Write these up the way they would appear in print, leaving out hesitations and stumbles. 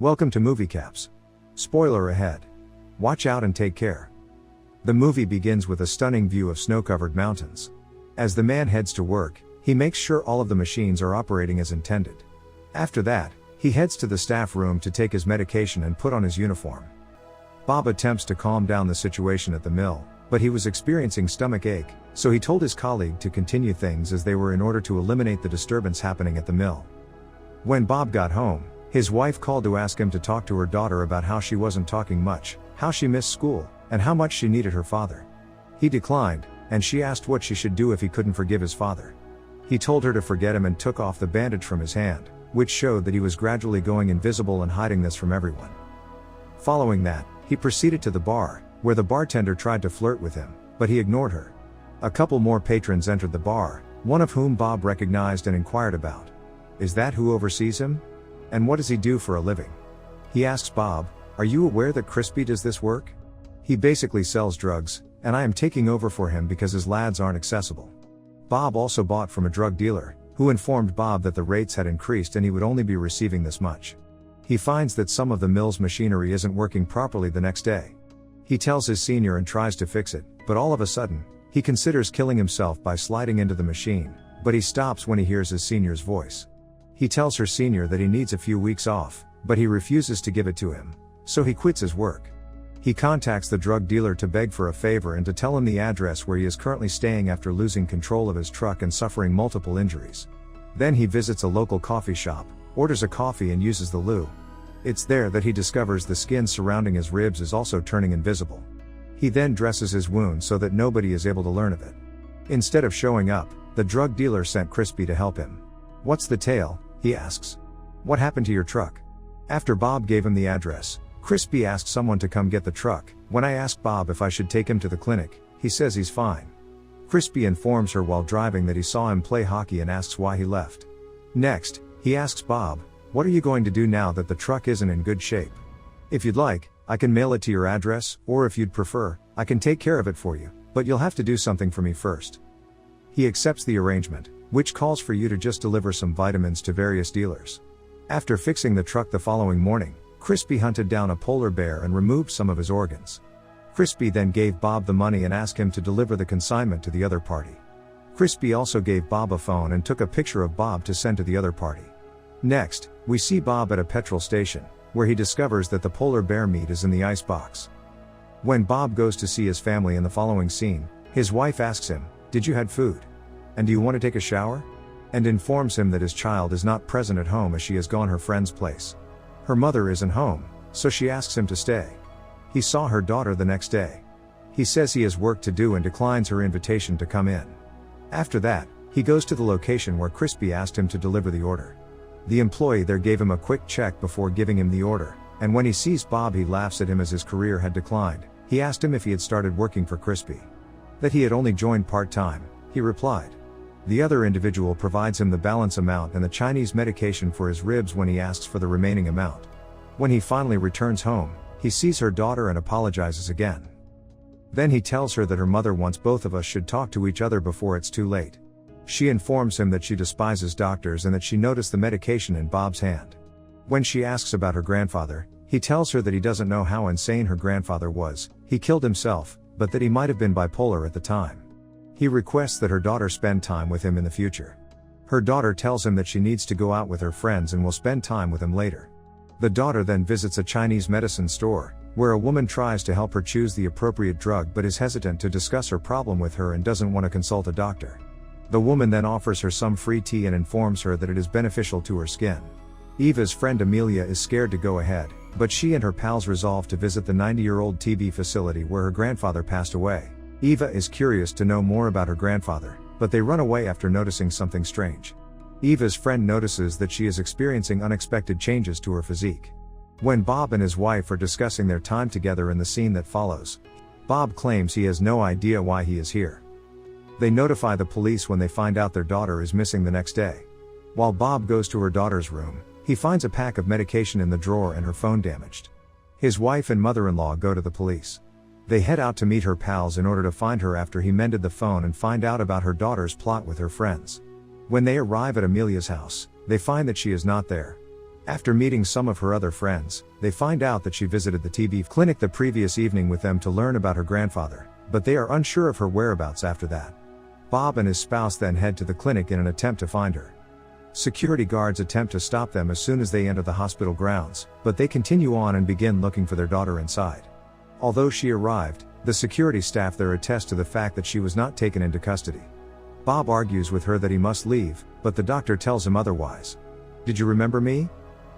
Welcome to Movie Caps. Spoiler ahead. Watch out and take care. The movie begins with a stunning view of snow-covered mountains. As the man heads to work, he makes sure all of the machines are operating as intended. After that, he heads to the staff room to take his medication and put on his uniform. Bob attempts to calm down the situation at the mill, but he was experiencing stomach ache, so he told his colleague to continue things as they were in order to eliminate the disturbance happening at the mill. When Bob got home, his wife called to ask him to talk to her daughter about how she wasn't talking much, how she missed school, and how much she needed her father. He declined, and she asked what she should do if he couldn't forgive his father. He told her to forget him and took off the bandage from his hand, which showed that he was gradually going invisible and hiding this from everyone. Following that, he proceeded to the bar, where the bartender tried to flirt with him, but he ignored her. A couple more patrons entered the bar, one of whom Bob recognized and inquired about. Is that who oversees him? And what does he do for a living? He asks Bob, "Are you aware that Crispy does this work? He basically sells drugs, and I am taking over for him because his lads aren't accessible." Bob also bought from a drug dealer, who informed Bob that the rates had increased and he would only be receiving this much. He finds that some of the mill's machinery isn't working properly the next day. He tells his senior and tries to fix it, but all of a sudden, he considers killing himself by sliding into the machine, but he stops when he hears his senior's voice. He tells her senior that he needs a few weeks off, but he refuses to give it to him, so he quits his work. He contacts the drug dealer to beg for a favor and to tell him the address where he is currently staying after losing control of his truck and suffering multiple injuries. Then he visits a local coffee shop, orders a coffee and uses the loo. It's there that he discovers the skin surrounding his ribs is also turning invisible. He then dresses his wound so that nobody is able to learn of it. Instead of showing up, the drug dealer sent Crispy to help him. "What's the tale?" he asks. "What happened to your truck?" After Bob gave him the address, Crispy asked someone to come get the truck. "When I asked Bob if I should take him to the clinic, he says he's fine." Crispy informs her while driving that he saw him play hockey and asks why he left. Next, he asks Bob, "What are you going to do now that the truck isn't in good shape? If you'd like, I can mail it to your address, or if you'd prefer, I can take care of it for you, but you'll have to do something for me first." He accepts the arrangement, which calls for you to just deliver some vitamins to various dealers. After fixing the truck the following morning, Crispy hunted down a polar bear and removed some of his organs. Crispy then gave Bob the money and asked him to deliver the consignment to the other party. Crispy also gave Bob a phone and took a picture of Bob to send to the other party. Next, we see Bob at a petrol station, where he discovers that the polar bear meat is in the ice box. When Bob goes to see his family in the following scene, his wife asks him, "Did you had food? And do you want to take a shower?" And informs him that his child is not present at home as she has gone her friend's place. Her mother isn't home, so she asks him to stay. He saw her daughter the next day. He says he has work to do and declines her invitation to come in. After that, he goes to the location where Crispy asked him to deliver the order. The employee there gave him a quick check before giving him the order, and when he sees Bob he laughs at him as his career had declined. He asked him if he had started working for Crispy. That he had only joined part-time, he replied. The other individual provides him the balance amount and the Chinese medication for his ribs when he asks for the remaining amount. When he finally returns home, he sees her daughter and apologizes again. Then he tells her that her mother wants both of us should talk to each other before it's too late. She informs him that she despises doctors and that she noticed the medication in Bob's hand. When she asks about her grandfather, he tells her that he doesn't know how insane her grandfather was. He killed himself, but that he might have been bipolar at the time. He requests that her daughter spend time with him in the future. Her daughter tells him that she needs to go out with her friends and will spend time with him later. The daughter then visits a Chinese medicine store, where a woman tries to help her choose the appropriate drug but is hesitant to discuss her problem with her and doesn't want to consult a doctor. The woman then offers her some free tea and informs her that it is beneficial to her skin. Eva's friend Amelia is scared to go ahead, but she and her pals resolve to visit the 90-year-old TB facility where her grandfather passed away. Eva is curious to know more about her grandfather, but they run away after noticing something strange. Eva's friend notices that she is experiencing unexpected changes to her physique. When Bob and his wife are discussing their time together in the scene that follows, Bob claims he has no idea why he is here. They notify the police when they find out their daughter is missing the next day. While Bob goes to her daughter's room, he finds a pack of medication in the drawer and her phone damaged. His wife and mother-in-law go to the police. They head out to meet her pals in order to find her after he mended the phone and find out about her daughter's plot with her friends. When they arrive at Amelia's house, they find that she is not there. After meeting some of her other friends, they find out that she visited the TB clinic the previous evening with them to learn about her grandfather, but they are unsure of her whereabouts after that. Bob and his spouse then head to the clinic in an attempt to find her. Security guards attempt to stop them as soon as they enter the hospital grounds, but they continue on and begin looking for their daughter inside. Although she arrived, the security staff there attest to the fact that she was not taken into custody. Bob argues with her that he must leave, but the doctor tells him otherwise. "Did you remember me?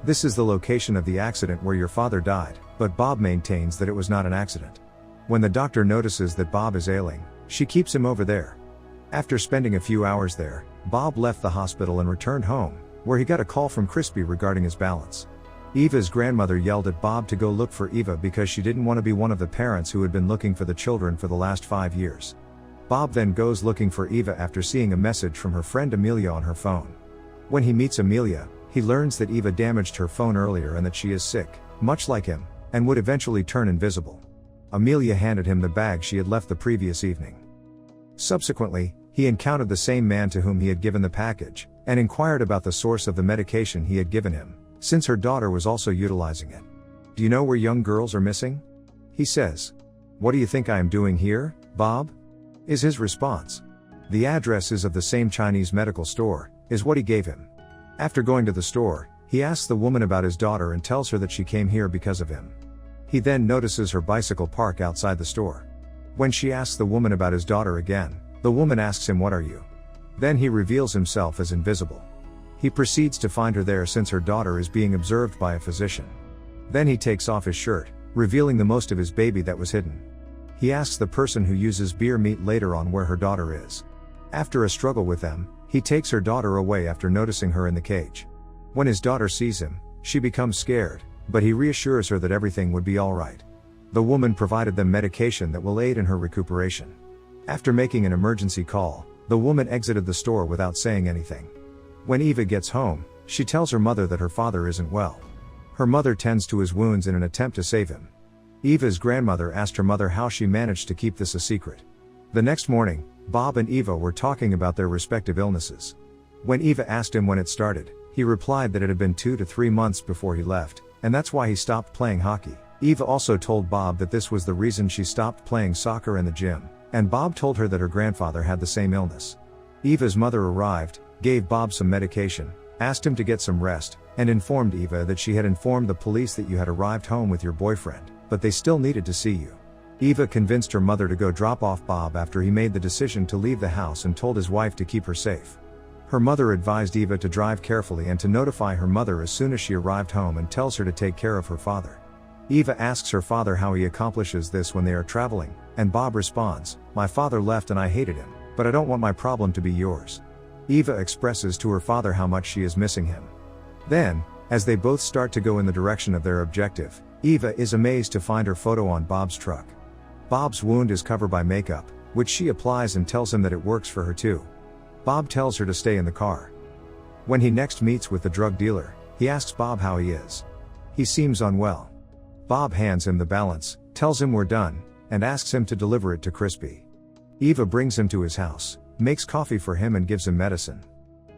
This is the location of the accident where your father died," but Bob maintains that it was not an accident. When the doctor notices that Bob is ailing, she keeps him over there. After spending a few hours there, Bob left the hospital and returned home, where he got a call from Crispy regarding his balance. Eva's grandmother yelled at Bob to go look for Eva because she didn't want to be one of the parents who had been looking for the children for the last 5 years. Bob then goes looking for Eva after seeing a message from her friend Amelia on her phone. When he meets Amelia, he learns that Eva damaged her phone earlier and that she is sick, much like him, and would eventually turn invisible. Amelia handed him the bag she had left the previous evening. Subsequently, he encountered the same man to whom he had given the package, and inquired about the source of the medication he had given him, since her daughter was also utilizing it. "Do you know where young girls are missing?" he says. "What do you think I am doing here, Bob?" is his response. "The address is of the same Chinese medical store," is what he gave him. After going to the store, he asks the woman about his daughter and tells her that she came here because of him. He then notices her bicycle park outside the store. When she asks the woman about his daughter again, the woman asks him, "What are you?" Then he reveals himself as invisible. He proceeds to find her there since her daughter is being observed by a physician. Then he takes off his shirt, revealing the most of his baby that was hidden. He asks the person who uses beer meat later on where her daughter is. After a struggle with them, he takes her daughter away after noticing her in the cage. When his daughter sees him, she becomes scared, but he reassures her that everything would be alright. The woman provided them medication that will aid in her recuperation. After making an emergency call, the woman exited the store without saying anything. When Eva gets home, she tells her mother that her father isn't well. Her mother tends to his wounds in an attempt to save him. Eva's grandmother asked her mother how she managed to keep this a secret. The next morning, Bob and Eva were talking about their respective illnesses. When Eva asked him when it started, he replied that it had been 2 to 3 months before he left, and that's why he stopped playing hockey. Eva also told Bob that this was the reason she stopped playing soccer in the gym, and Bob told her that her grandfather had the same illness. Eva's mother arrived, gave Bob some medication, asked him to get some rest, and informed Eva that she had informed the police that you had arrived home with your boyfriend, but they still needed to see you. Eva convinced her mother to go drop off Bob after he made the decision to leave the house and told his wife to keep her safe. Her mother advised Eva to drive carefully and to notify her mother as soon as she arrived home and tells her to take care of her father. Eva asks her father how he accomplishes this when they are traveling, and Bob responds, "My father left and I hated him, but I don't want my problem to be yours." Eva expresses to her father how much she is missing him. Then, as they both start to go in the direction of their objective, Eva is amazed to find her photo on Bob's truck. Bob's wound is covered by makeup, which she applies and tells him that it works for her too. Bob tells her to stay in the car. When he next meets with the drug dealer, he asks Bob how he is. He seems unwell. Bob hands him the balance, tells him we're done, and asks him to deliver it to Crispy. Eva brings him to his house, makes coffee for him and gives him medicine.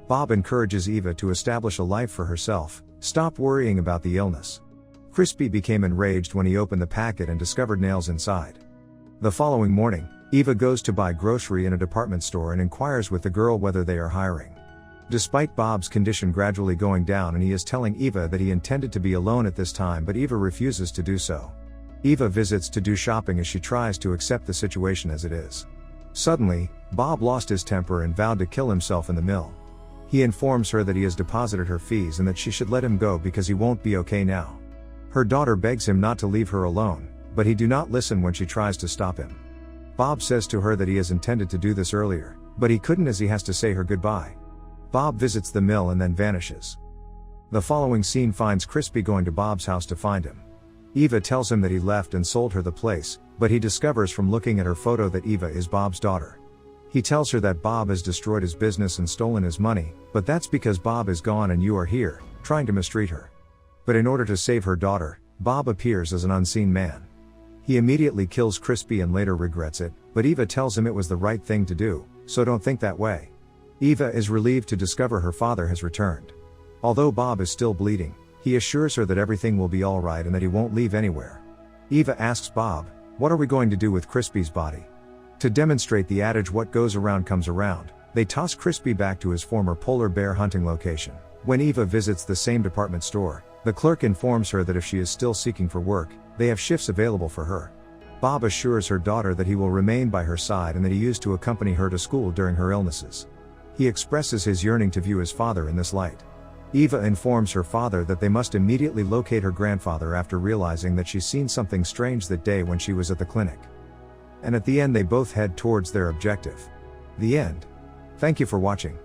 Bob encourages Eva to establish a life for herself, stop worrying about the illness. Crispy became enraged when he opened the packet and discovered nails inside. The following morning, Eva goes to buy grocery in a department store and inquires with the girl whether they are hiring. Despite Bob's condition gradually going down and he is telling Eva that he intended to be alone at this time, but Eva refuses to do so. Eva visits to do shopping as she tries to accept the situation as it is. Suddenly, Bob lost his temper and vowed to kill himself in the mill. He informs her that he has deposited her fees and that she should let him go because he won't be okay now. Her daughter begs him not to leave her alone, but he do not listen when she tries to stop him. Bob says to her that he has intended to do this earlier, but he couldn't as he has to say her goodbye. Bob visits the mill and then vanishes. The following scene finds Crispy going to Bob's house to find him. Eva tells him that he left and sold her the place, but he discovers from looking at her photo that Eva is Bob's daughter. He tells her that Bob has destroyed his business and stolen his money, but that's because Bob is gone and you are here, trying to mistreat her. But in order to save her daughter, Bob appears as an unseen man. He immediately kills Crispy and later regrets it, but Eva tells him it was the right thing to do, so don't think that way. Eva is relieved to discover her father has returned. Although Bob is still bleeding, He assures her that everything will be alright and that he won't leave anywhere. Eva asks Bob, "What are we going to do with Crispy's body?" To demonstrate the adage "what goes around comes around," they toss Crispy back to his former polar bear hunting location. When Eva visits the same department store, the clerk informs her that if she is still seeking for work, they have shifts available for her. Bob assures her daughter that he will remain by her side and that he used to accompany her to school during her illnesses. He expresses his yearning to view his father in this light. Eva informs her father that they must immediately locate her grandfather after realizing that she's seen something strange that day when she was at the clinic. And at the end they both head towards their objective. The end. Thank you for watching.